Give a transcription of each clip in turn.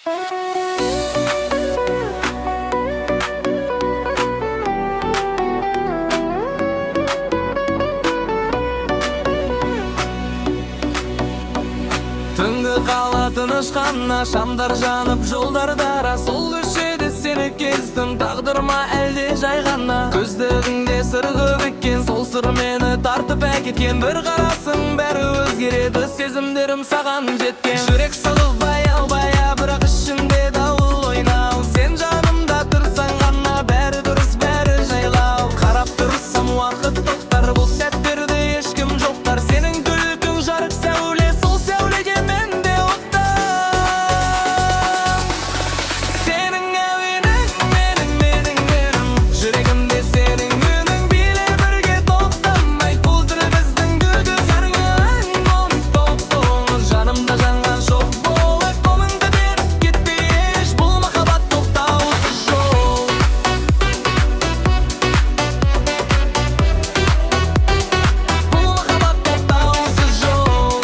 Түнгі қала тынышқанна, шамдар жанып жолдарда ара. Сол көшеде сені кездім, тағдырма әлде жай ғана. Көздігіңде сырғып еккен, сол сыр мені тартып әкеткен. Бір қарасың бәрі өзгереді, сезімдерім саған жеткен. Жүрек сығып баяу-баяу, бірақ ішінде дауыл ойнау. Сен жанымда тұрсаң ғана, бәрі дұрыс, бәрі жайлау. Қарап тұрсам уақыт тоқтар, бұл сәттерде ешкім жоқтар. Сенің күлкің жарық сәуле, сол сәулеге мен де оттам. Сенің әуенің менің жүрегімде сенің үнің, биле бірге тоқтамай. Бұл тіл біздің гүлді зарған момын топ-тоңыр. Жанымда жанған шоқ болып, қолыңды беріп кетпей еш, бұл махаббат тоқтаусыз жол. Бұл махаббат тоқтаусыз жол.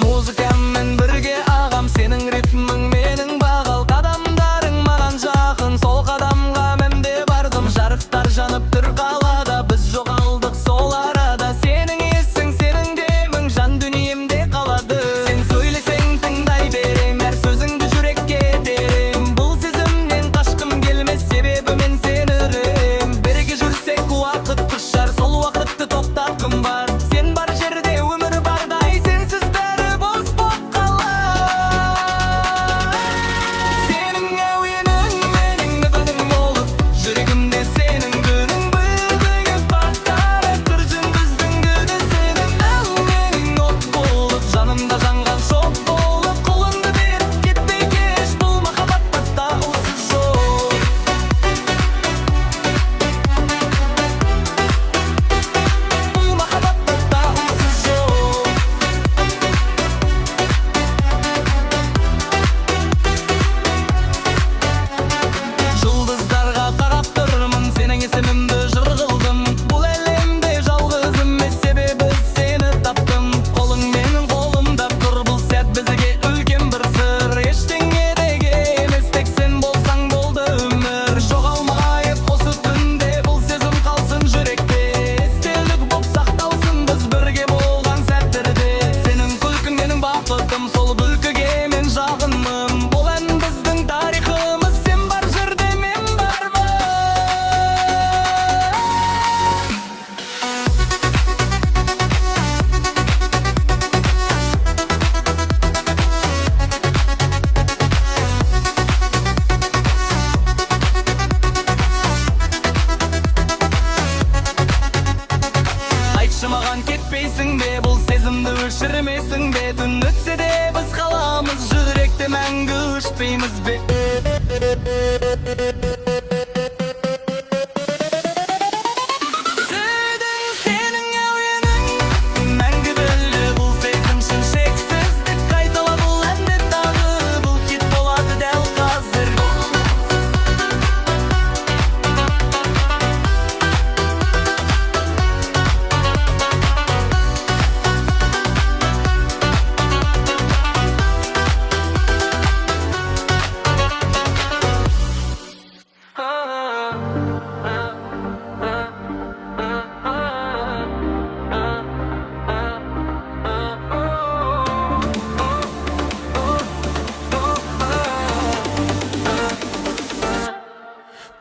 Музыкамен бірге ағам, сенің ритмің менің бағал. Қадамдарың маған жақын, сол қадамға мен де бардым. Жарықтар жанып тұр қалада, біз жоғалдық сол арада. Сенің есің, сенің демің жан дүниемде қалады. Сен сөйлесең тыңдай берем, әр сөзіңді жүрекке терем. Бұл сезімнен қашқым келмес, себебі мен сені үрем. Бірге жүрсек уақыт құшар, сол уақытты тоқтатқым бар. Сен бар жерде өмір бардай, сенсіз бәрі бос боп қалар. Сенің әуенің менің нөпірім болып, жүрегімде сенің күнің. Бүгінгі бақтары тұржын біздің гүлді, сенің әуенің от болып, жанымда жанған шоқ болып. Қолыңды беріп кетпей кеш, бұл махаббатта осы жол. Бұл махаббатта осы жол. Жұлдыздарға қарап тұрмын, сенің есімімді жыр қылдым. Бұл әлемде жалғыз емес, себебі сені таптым. Қолың менің қолымда тұр, бұл сәт бізге үлкен бір сыр. Ештеңе неге емес, тек сен болсаң болды өмір. Жоғалмайық осы түнде, бұл сезім қалсын жүректе. Естелік боп сақталсын біз бірге болған сәттерде. Сенің күлкің менің бақытым, сол күлкіге мен жағынмын. Бұл ән біздің тарихымыз, сен бар жерде мен бармын. Айтшы маған кетпейсің бе, бұл сезімді өшірмейсің бе? Түн өтсе де біз қаламыз, жүректе мәңгі өшпейміз бе? Сүйдің сенің әуенің мәңгі білі, бұл сезім шын шексіздік. Қайтала бұл әнде тағы, бұл хит болады дәл қазір.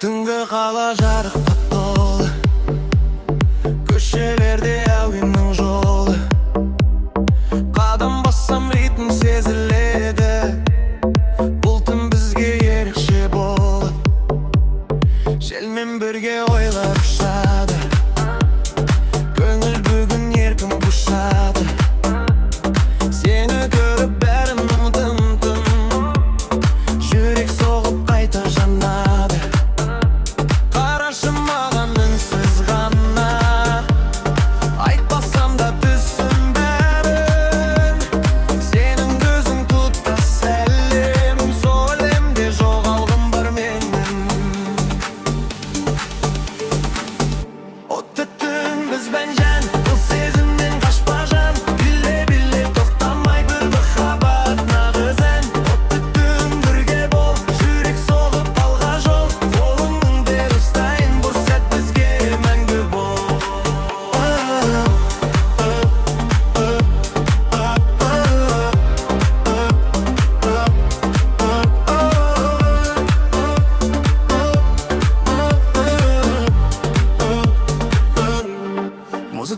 Түнгі қала жарыққа толы, көшелерде әуеннің жолы. Қадам бассам ритм сезіледі, бұл түн бізге ерекше болып. Желмен бірге ойлар ұшады, көңіл бүгін еркін құшады. Сені көріп бәрін ұмытым, жүрек соғып қайта жанады. Қарашы маған үнсіз ғана, айтпасам да түсін бәрін. Сенің көзің тұтас әлем, сол әлемде жоғалғым бар менің.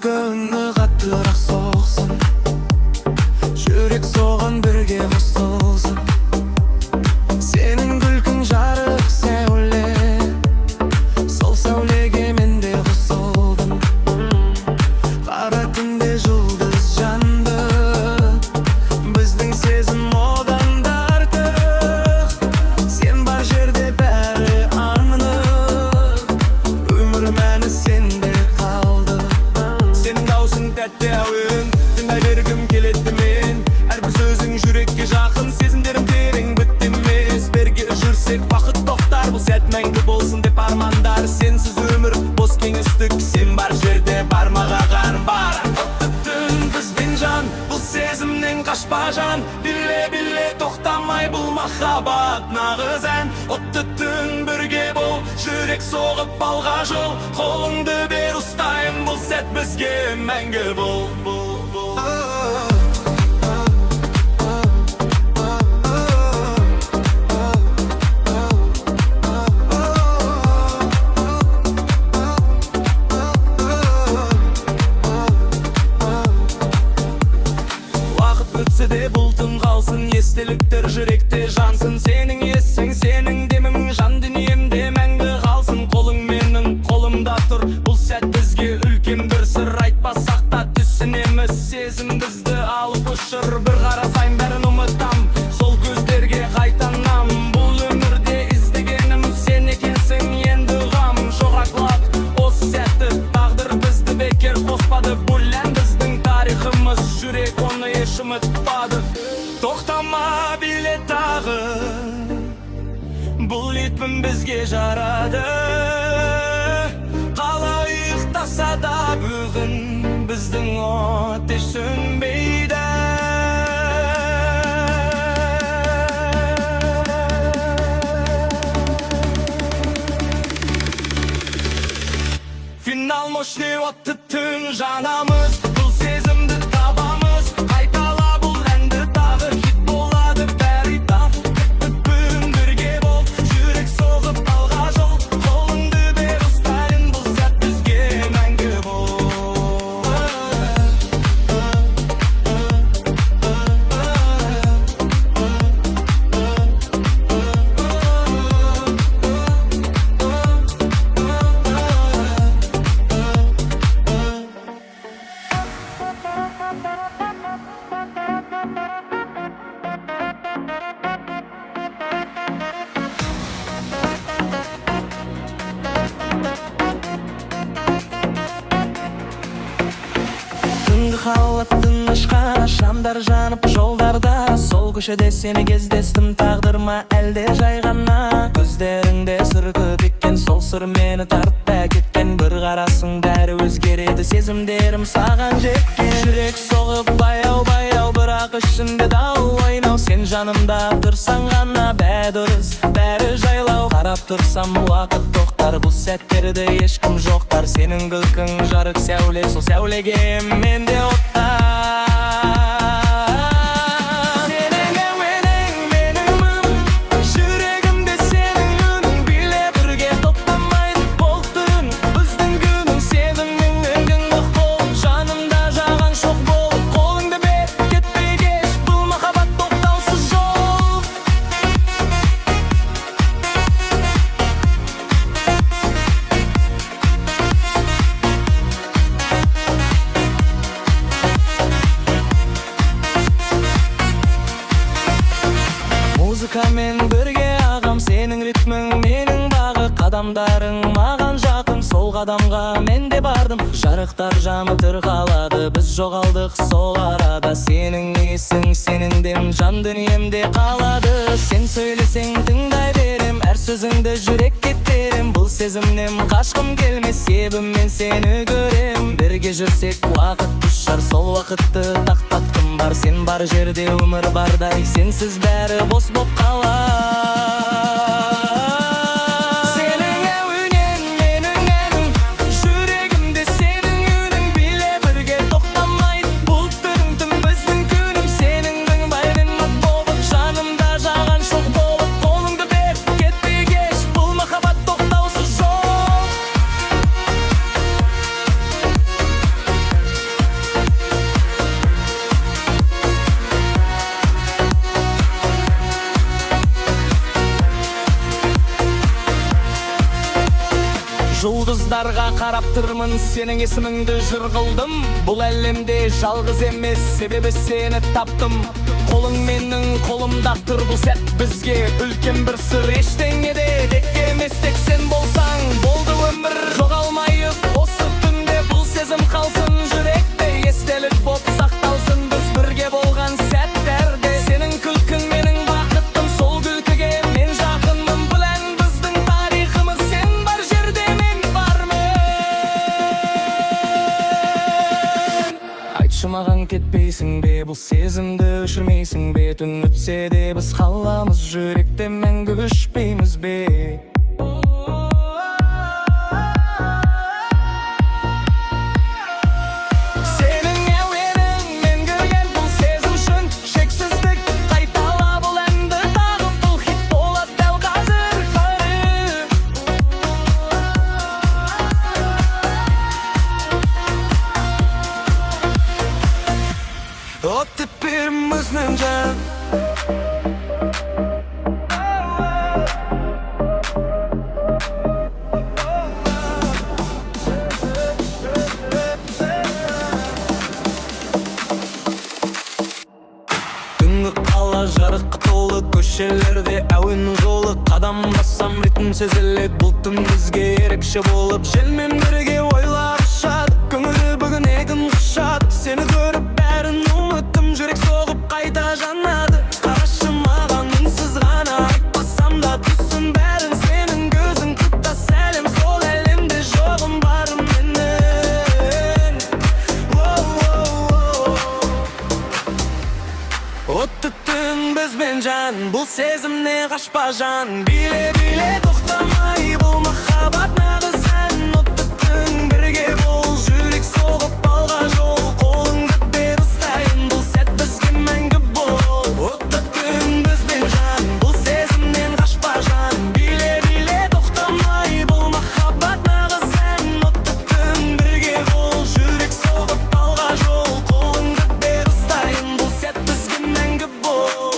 көңіл қаттырақ соқсын, жүрек соған бірге қосылсын. Сенің күлкің жарық сәуле, сол сәулеге мен де қосылдым. Қара түнде жұлдыз жанды, біздің сезім одан да артық. Сен бар жерде бәрі анық, өмір мәні сенде қалды. Сенің даусың тәтті әуен, тыңдай бергім келеді мен. Әрбір сөзің жүрекке жақын, сезімдерім терең бітті емес. Бірге жүрсек бақыт тоқтар, бұл сәт мәңгі болсын деп армандар. Сенсіз өмір бос кеңістік, сен бар жерде бармаған бар. Отты түн бізбен жан, бұл сезімнен қашпа жан. Биле тоқтамай бұл махаббат нағыз ән. Отты түн бірге бол, жүрек соғып алға жол. Қолыңды бер ұстайын, бұл сәт бізге мәңгі бол. Өтсе де бұл түн қалсын, естеліктер жүректе жансын. Сенің ессің, сенің демің жан дүниемде мәңгі қалсын. Қолың менің қолымда тұр, бұл сәт бізге үлкен бір сыр. Айтпасақ та түсінеміз, сезім бізді алып ұшыр. Бір қарасайын бәрін ұмытам, сол көздерге қайтанам. Бұл өмірде іздегенім сен екенсің, енді ғам жоғақлап осы сәтті. Тағдыр бізді бекер қоспады, бұл ән біздің тарихымыз. Жүрек оны еш ұмытпады. Тоқтама биле тағы, бұл ритм бізге жарады. Қалай ұйықтаса да бүгін біздің от еш сөнбейді. Финал мощный отты түн жанамыз, бұл сезімді табамыз. Қайтала бұл әнді тағы, хит болады бәрі тап. Бүгін бірге бол, жүрек соғып алға жол. Қолыңды бер ұстайын, бұл сәт бізге мәңгі бол. Түнгі қалып тынышқа, шамдар жанып жолдарда. Сол көшеде сені кездестім, тағдырма әлде жай ғана. Көздеріңде сыр көп екен, сол сыр мені тартпа кеткен. Бір қарасың бәрі өзгереді, сезімдерім саған жеткен. Жүрек соғып баяу-баяу, бірақ ішінде дау ойнау. Сен жанымда тұрсаң ғана бәдұрыс, бәрі жайлау. Қарап тұрсам уақыт тоқтар, бұл сәттерді ешкім жоқтар. Сенің күлкің жарық сәуле, сол сәулеге мен де оттар. Сенің әуенің менің мұңым, жүрегімде сенің үнің. Биле бірге тоқтамайды бұл түн біздің күнің. Сезімнің үңгің оқ болып, жанымда жаған шоқ болып. Қолыңды бер, кетпей кеш, бұл махаббат тоқтаусыз жол. Музыкамен бірге ағам, сенің ритмің менің бағы. Қадамдарың маған жақын, сол қадамға мен де бардым. Жарықтар жанып қалады, біз жоғалдық сол арада. Сенің есің, сенің дем жан дүниемде қалады. Сен сөйлесең тыңдай берем, әр сөзіңді жүрек кеттерем. Бұл сезімнен қашқым келмес, себім мен сені көрем. Бірге жүрсек уақыт ұшар, сол уақытты тақтатқым бар. Сен бар жерде өмір бардай, сенсіз бәрі бос боп қалар. Сенің әуенің менің әнім, жүрегімде сенің үнің. Биле бірге тоқтамайды бұл түн біздің күнім. Сенің бәрін от болып, жанымда жаған шоқ болып. Қолыңды бер, кетпей кеш, бұл махаббат тоқтаусыз жол. Жылдарға қарап тұрмын, сенің есіміңді жыр қылдым. Бұл әлемде жалғыз емес, себебі сені таптым. Қолың менің қолымда тұр, бұл сәт бізге үлкен бір сыр. Ештеңеде дек емес, тек сен болсаң болды өмір. Жоғалмайық осы түнде, бұл сезім қалсын жүректе, естелік боп сақталсын біз бірге болған сәттерде. Сенің күлкің менің бақытым, сол күлкіге мен жақынмын. Бұл ән біздің тарихымыз, сен бар жерде мен бармын. Айтшы маған, кетпейсің бе, бұл сезімді өшірмейсің бе? Түн өтсе де біз қаламыз жүректе, мәңгі өшпейміз бе? Вот теперь мы с ним же. Түнгі қала жарық толы, көшелерде әуеннің жолы. Қадам бассам ритм сезіледі, бұл түн бізге ерекше болып. Желмен бірге ойлар ұшады, көңілі бүгін егін құшады. Сені көріп бәрін ұмыттым, жүрек соғып қайта жанады. Қарашы маған үнсіз ғана, айтпасам да түсін бәрін. Сенің көзің құттас сәлем, сол әлемде жоғым барым менің. Отты түн бізбен жан, бұл сезімне қашпа жан. Биле тоқтамай, бұл махаббат нағыз ән. Отты түн бірге бол, жүрек соғып алға жол. Қолыңды бер ұстайын, бұл сәт бізге мәңгі бол. Отты түн бізбен жан, бұл сезімнен қашпа жан. Биле тоқтамай, бұл махаббат нағыз ән. Отты түн бірге бол, жүрек соғып алға жол. Қолыңды бер ұстайын, бұл сәт бізге мәңгі бол.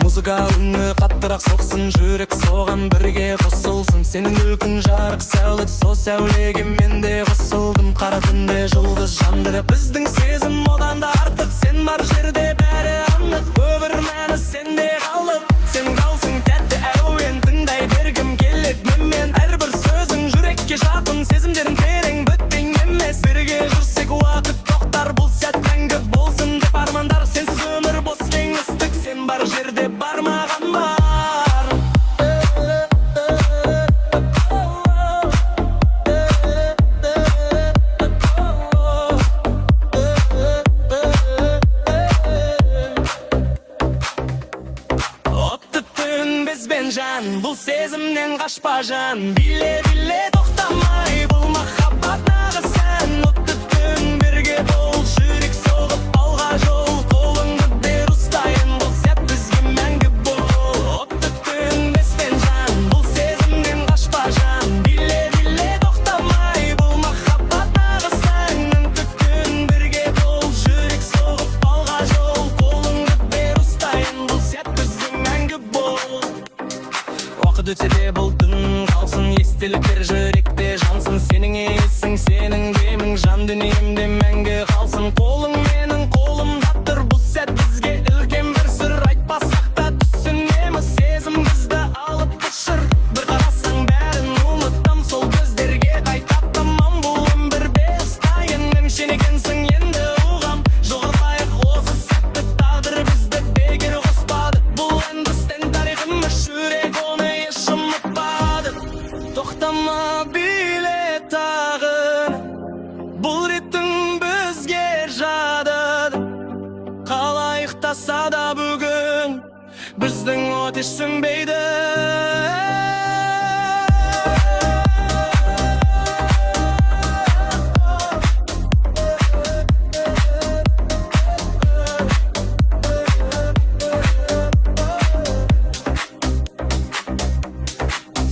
Музыка үні қаттырақ соқсын, жүрек соған бірге қосылсын. Сенің күлкің жарық сәулет, со сәулеге мен де қосылдым. Қара түнде жұлдыз жандырып, біздің сезім одан да артық. Сен бар жерде бәрі анық, өмір мәні сенде қалып. Сен қалсың тәтті әуен, тыңдай бергім келеді менмен. Әрбір сөзің жүрекке жақын, сезімдерің терең бітпен емес. Бірге жүрсек уақыт тоқтар, бұл сәт мәңгі болсын деп армандар. Сенсіз өмір бос кеңістік, сен бар жерде бар маған бар. Отты түн бізбен жан, бұл сезімнен қашпа жан. Биле тоқтамай, бұл махаббат нағыз ән. Отты түн бірге бол, жүрек соғып алға жол. Қолыңды бер ұстайын, бұл сәт бізге мәңгі бол. Отты түн бізбен жан, бұл сезімнен қашпа жан. Биле тоқтамай, бұл махаббат нағыз ән. Отты түн бірге бол, жүрек соғып алға жол. Қолыңды бер ұстайын, бұл сәт бізге мәңгі бол. Уақыт өтсе де бұл түн қалсын, естеліктер жүректе жансын. Сенің есің, сенің демің жан дүниемде мәңгі қалсын. Қолың менің қолымда тұр, бұл сәт бізге үлкен бір сыр. Айтпасақ та түсінеміз, сезім бізді алып ұшыр. Бір қарасаң бәрін ұмыттым, сол көздерге қайтап тамам. Бұл өмірде ұстайын, емшен екенсің енді ұғам. Жоғалмайық осы сәтті, тағдыр бізді бекер қоспады. Бұл ән біздің тарихымыз, жүрек оны еш ұмытпады. Тоқтама биле тағын, бұл ритм бізге жадады. Қалайық таса да бүгін, біздің отеш сөнбейді.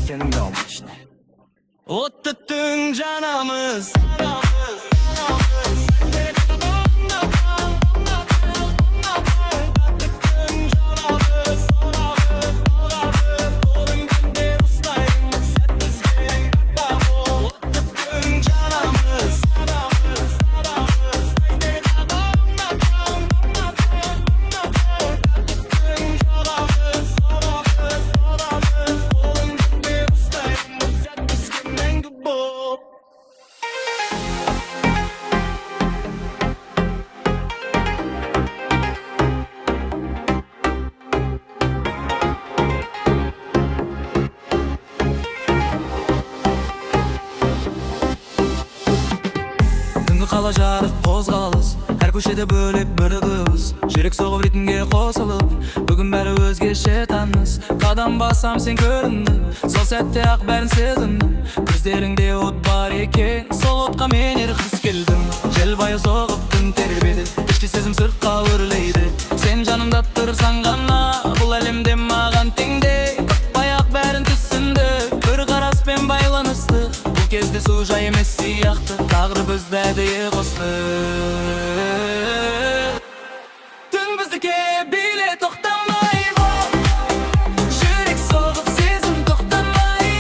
Сенің даумышны отты түн жанамыз. Отты Түнгі қала жарық қозғалыс, әр көшеде бөлек бір қыз. Жүрек соғып ритмге қосылып, бүгін бәрі өзгеше таныс. Қадам басам сен көрінді, сол сәтте ақ бәрін сезіндім. Көздеріңде от бар екен, сол отқа мен еріксіз келдім. Желбайы соғып түн тербеді, ішкі сезім сыртқа өрлейді. Сен жанымда тұрсаң ғана, бұл әлемде маған теңдей. Таппай ақ бәрін түсінді, бір қараспен байланысты. Бұл кезде су жай емес сияқты, тағдыр бізді әдейі қосты. Түн біздікі биле тоқтамай бол, жүрек соғып сезім тоқтамай.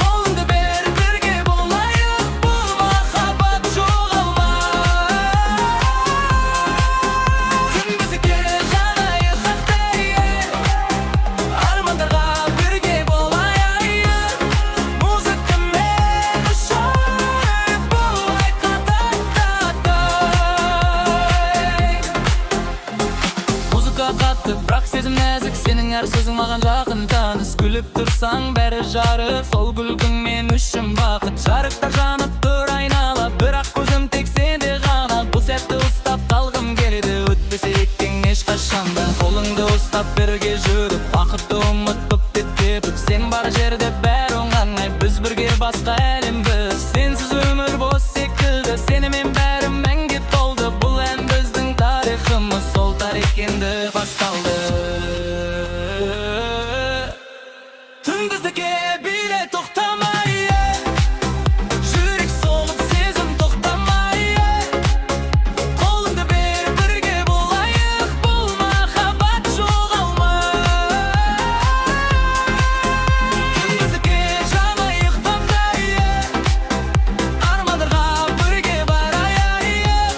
Қолыңды бер, бірге болайық, бұл махаббат жоғалмай. Түн біздікі жанайық ақтайық, армандарға бірге болайық. Музыкамен ұшайық, бұл айқа таттатай. Музыка қатты, бірақ сезім нәзік, сенің әр сөзің маған жақын таныс. Күліп тұрсаң бәрі жарық, сол күлкің мен үшін бақыт. Жарықтар жанып тұр айнала, бірақ көзім тек сенде ғана. Бұл сәтті ұстап қалғым келеді, өтпесе еттен ешқашанда. Қолыңды ұстап бірге жүріп, бақытты ұмытып тетіп. Сен бар жерде бәрі оңай, біз бірге басқа әлем біз. Сенсіз өмір бос секілді, сенімен бәрі мәңге толды. Бұл ән біздің тарихымыз, сол тарих енді басталды. Түн біздікі биле тоқтамай, жүрек соғып сезім тоқтамай. Қолыңды бер, бірге болайық, бұл махаббат жоғалмай. Түн біздікі жанайық таңдай, армандарға бірге барайық.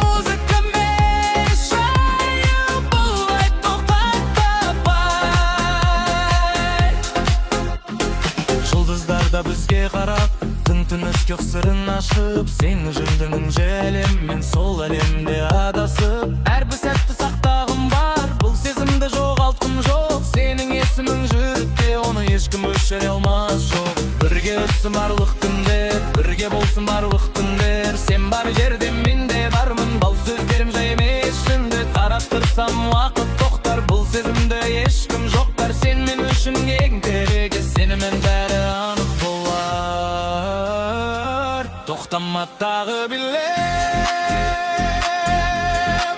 Музыкамен шайық, бұл ай тоқтатпай. Жұлдыздар да бізге қарап, түн-түніш көк сырын ашып. Сен жүндінің желеммен сол әлемде адасып. Әрбір сәтті сақтағым бар, бұл сезімді жоғалтқым жоқ. Сенің есімің жүректе, оны ешкім өшіре алмас жоқ. Бірге өтсін барлық күндер, бірге болсын барлық күндер. Сен бар жерде мен де бармын, бал сөздерім жай емес шынды. Қарап тұрсам уақыт тоқтар, бұл сезімді ешкім жоқтар. Сен мен үшін ең керегі, сенімен бәрі анық болар. Тоқтама тағы биле,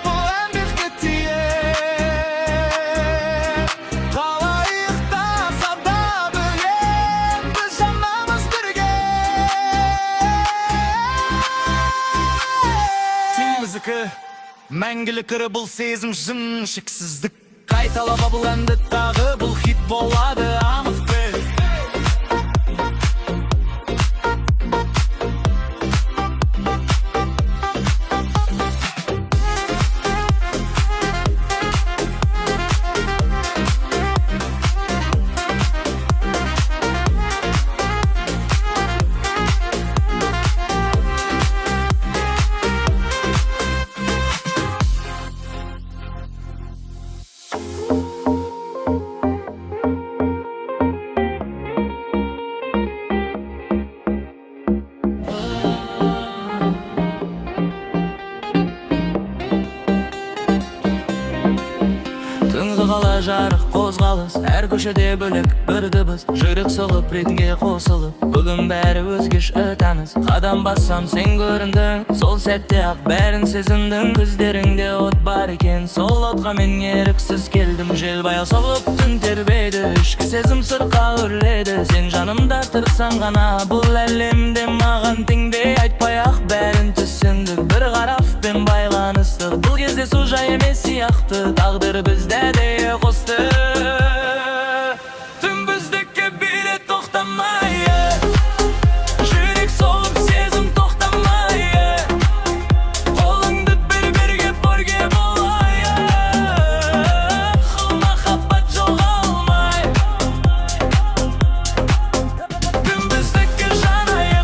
бұл ән бізге тиер. Қалайық тасада бөлек, біз жанамыз бірге. Сен біздікі мәңгілік ірі, бұл сезім жын шексіздік. Қайталап бұл әнді тағы, бұл хит болады анық біл. Түнгі қала жарық қозғалыс, әр көшеде бөлек бір дыбыс. Жүрек соғып ритмге қосылып, бүгін бәрі өзгеше таныс. Қадам бассам сен көріндің, сол сәтте ақ бәрін сезіндім. Көздеріңде от бар екен, сол отқа мен еріксіз келдім. Желбая соғып түн тербеді, ішкі сезім сыртқа өрледі. Сен жанымда тұрсаң ғана, бұл әлемде маған теңдей. Айтпай ақ бәрін түсіндік, бір қараспен байланыстық. Бұл кезде су жай емес сияқты, тағдыр бізді әдейі қосты. Түн біздікі биле тоқтамай, жүрек соғып сезім тоқтамай. Қолыңды бер, бірге болайық, махаббат жоғалмай. Түн біздікі жанайық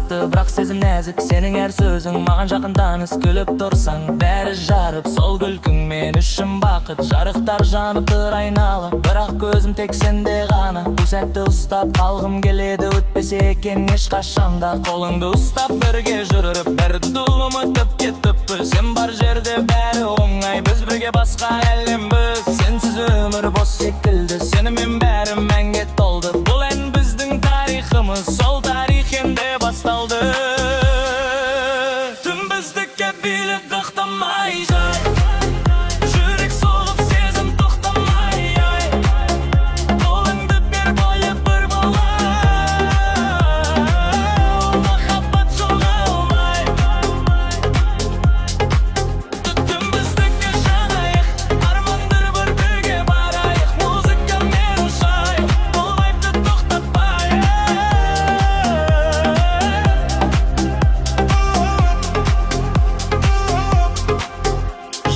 қатты, бірақ сезім нәзік. Сенің әр сөзің маған жақын таныс. Күліп тұрсаң, бәрі жарып, сол күлкің мен үшін бақыт. Жарықтар жанып тұр айнала, бірақ көзім тек сенде ғана. Бұл сәтті ұстап қалғым келеді, өтпесе екен ешқашанда. Қолыңды ұстап бірге жүріп, бәрді ұмытып кетіппіз. Сен бар жерде бәрі оңай, біз бірге басқа әлембіз. Сенсіз өмір бос секілді, сенімен бәрі мәңге толды. Бұл ән біздің тарихымыз, сол тарих енді басталды. Түн біздікке билік тоқтамай жай, жүрек соғып сезім тоқтамай ай. Қолыңды бер бойы бір болай, махаббат жоғалмай. Түн біздікке жанайық, армандар бір бірге барайық. Музыка мен шай, бұл вайбты тоқтатпай.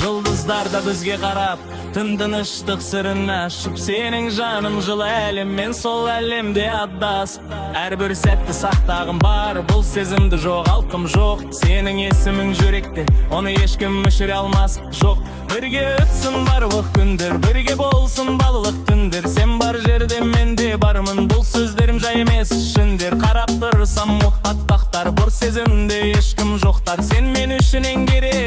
Жұлдыздар да бізге қарап, түн тыныштық сырын ашып. Сенің жаның жылы әлем, мен сол әлемде адасып. Әрбір сәтті сақтағым бар, бұл сезімді жоғалтқым жоқ. Сенің есімің жүректе, оны ешкім өшіре алмас жоқ. Бірге өтсін барлық күндер, бірге болсын балалық түндер. Сен бар жерде мен де бармын, бұл сөздерім жай емес шындер. Қарап тұрсам мұхат бақтар, бұл сезімде ешкім жоқтар. Сен мен үшін ең керек